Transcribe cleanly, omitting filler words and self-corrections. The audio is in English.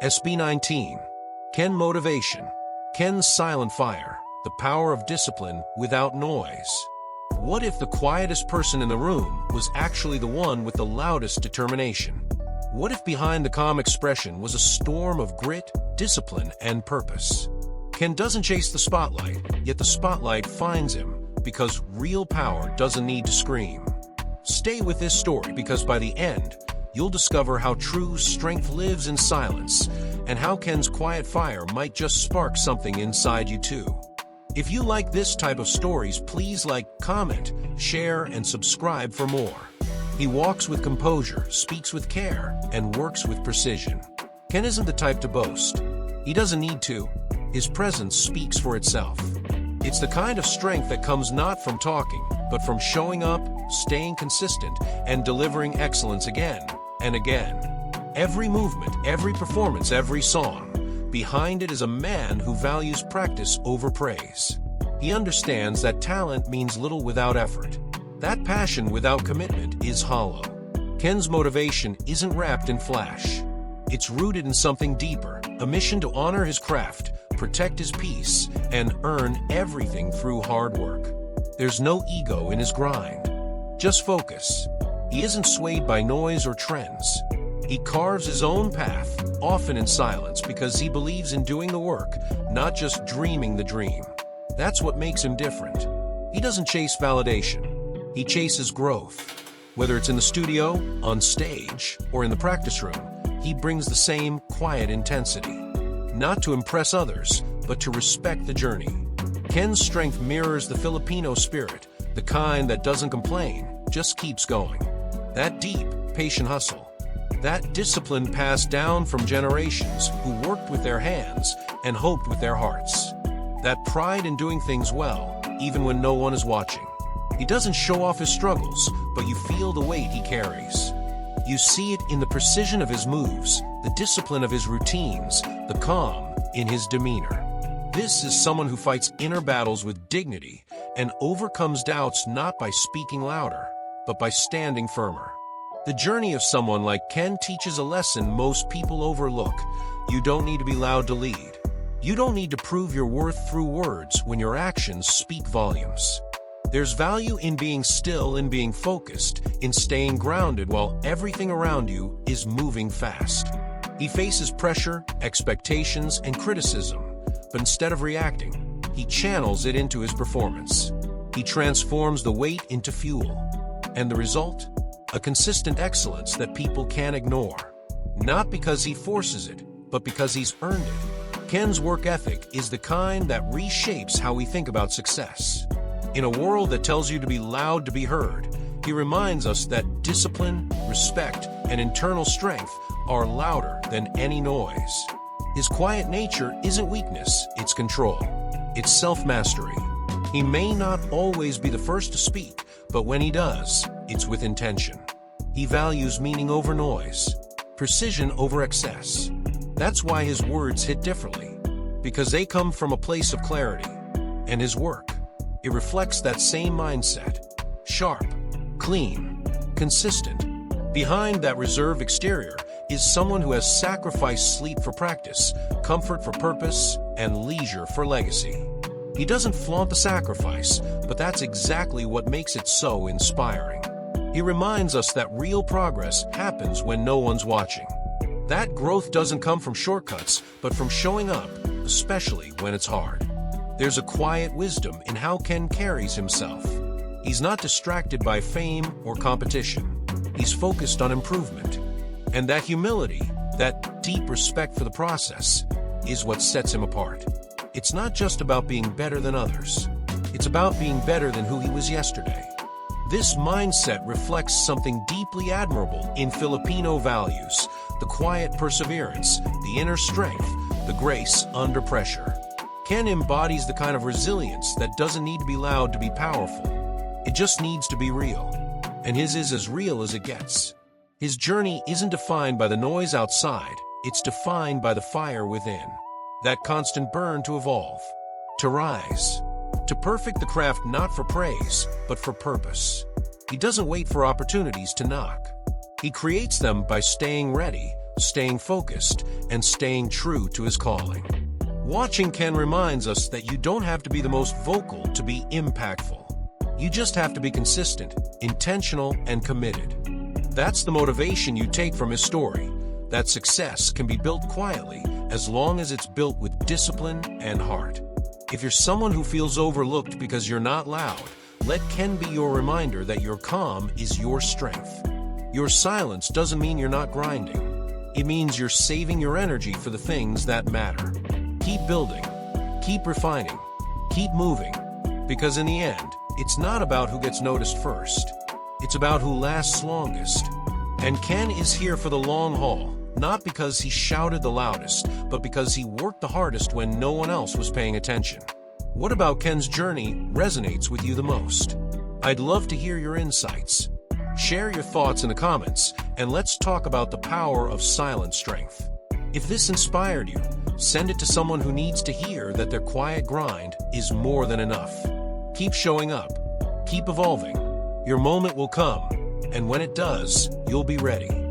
SB19 Ken Motivation. Ken's silent fire, the power of discipline without noise. What if the quietest person in the room was actually the one with the loudest determination? What if behind the calm expression was a storm of grit, discipline, and purpose? Ken doesn't chase the spotlight, yet the spotlight finds him, because real power doesn't need to scream. Stay with this story because by the end, you'll discover how true strength lives in silence and how Ken's quiet fire might just spark something inside you too. If you like this type of stories, please like, comment, share, and subscribe for more. He walks with composure, speaks with care, and works with precision. Ken isn't the type to boast. He doesn't need to. His presence speaks for itself. It's the kind of strength that comes not from talking, but from showing up, staying consistent, and delivering excellence again and again. Every movement, every performance, every song, behind it is a man who values practice over praise. He understands that talent means little without effort. That passion without commitment is hollow. Ken's motivation isn't wrapped in flash. It's rooted in something deeper, a mission to honor his craft, protect his peace, and earn everything through hard work. There's no ego in his grind, just focus. He isn't swayed by noise or trends. He carves his own path, often in silence, because he believes in doing the work, not just dreaming the dream. That's what makes him different. He doesn't chase validation. He chases growth. Whether it's in the studio, on stage, or in the practice room, he brings the same quiet intensity. Not to impress others, but to respect the journey. Ken's strength mirrors the Filipino spirit, the kind that doesn't complain, just keeps going. That deep, patient hustle. That discipline passed down from generations who worked with their hands and hoped with their hearts. That pride in doing things well, even when no one is watching. He doesn't show off his struggles, but you feel the weight he carries. You see it in the precision of his moves, the discipline of his routines, the calm in his demeanor. This is someone who fights inner battles with dignity and overcomes doubts not by speaking louder, but by standing firmer. The journey of someone like Ken teaches a lesson most people overlook. You don't need to be loud to lead. You don't need to prove your worth through words when your actions speak volumes. There's value in being still and being focused, in staying grounded while everything around you is moving fast. He faces pressure, expectations, and criticism, but instead of reacting, he channels it into his performance. He transforms the weight into fuel. And the result? A consistent excellence that people can't ignore. Not because he forces it, but because he's earned it. Ken's work ethic is the kind that reshapes how we think about success. In a world that tells you to be loud to be heard, he reminds us that discipline, respect, and internal strength are louder than any noise. His quiet nature isn't weakness, it's control. It's self-mastery. He may not always be the first to speak, but when he does, it's with intention. He values meaning over noise, precision over excess. That's why his words hit differently, because they come from a place of clarity. And his work, it reflects that same mindset. Sharp, clean, consistent. Behind that reserved exterior is someone who has sacrificed sleep for practice, comfort for purpose, and leisure for legacy. He doesn't flaunt the sacrifice, but that's exactly what makes it so inspiring. He reminds us that real progress happens when no one's watching. That growth doesn't come from shortcuts, but from showing up, especially when it's hard. There's a quiet wisdom in how Ken carries himself. He's not distracted by fame or competition. He's focused on improvement. And that humility, that deep respect for the process, is what sets him apart. It's not just about being better than others. It's about being better than who he was yesterday. This mindset reflects something deeply admirable in Filipino values: the quiet perseverance, the inner strength, the grace under pressure. Ken embodies the kind of resilience that doesn't need to be loud to be powerful. It just needs to be real. And his is as real as it gets. His journey isn't defined by the noise outside, it's defined by the fire within. That constant burn to evolve, to rise, to perfect the craft not for praise, but for purpose. He doesn't wait for opportunities to knock. He creates them by staying ready, staying focused, and staying true to his calling. Watching Ken reminds us that you don't have to be the most vocal to be impactful. You just have to be consistent, intentional, and committed. That's the motivation you take from his story, that success can be built quietly as long as it's built with discipline and heart. If you're someone who feels overlooked because you're not loud, let Ken be your reminder that your calm is your strength. Your silence doesn't mean you're not grinding. It means you're saving your energy for the things that matter. Keep building, keep refining, keep moving, because in the end, it's not about who gets noticed first. It's about who lasts longest. And Ken is here for the long haul, not because he shouted the loudest, but because he worked the hardest when no one else was paying attention. What about Ken's journey resonates with you the most? I'd love to hear your insights. Share your thoughts in the comments, and let's talk about the power of silent strength. If this inspired you, send it to someone who needs to hear that their quiet grind is more than enough. Keep showing up, keep evolving. Your moment will come, and when it does, you'll be ready.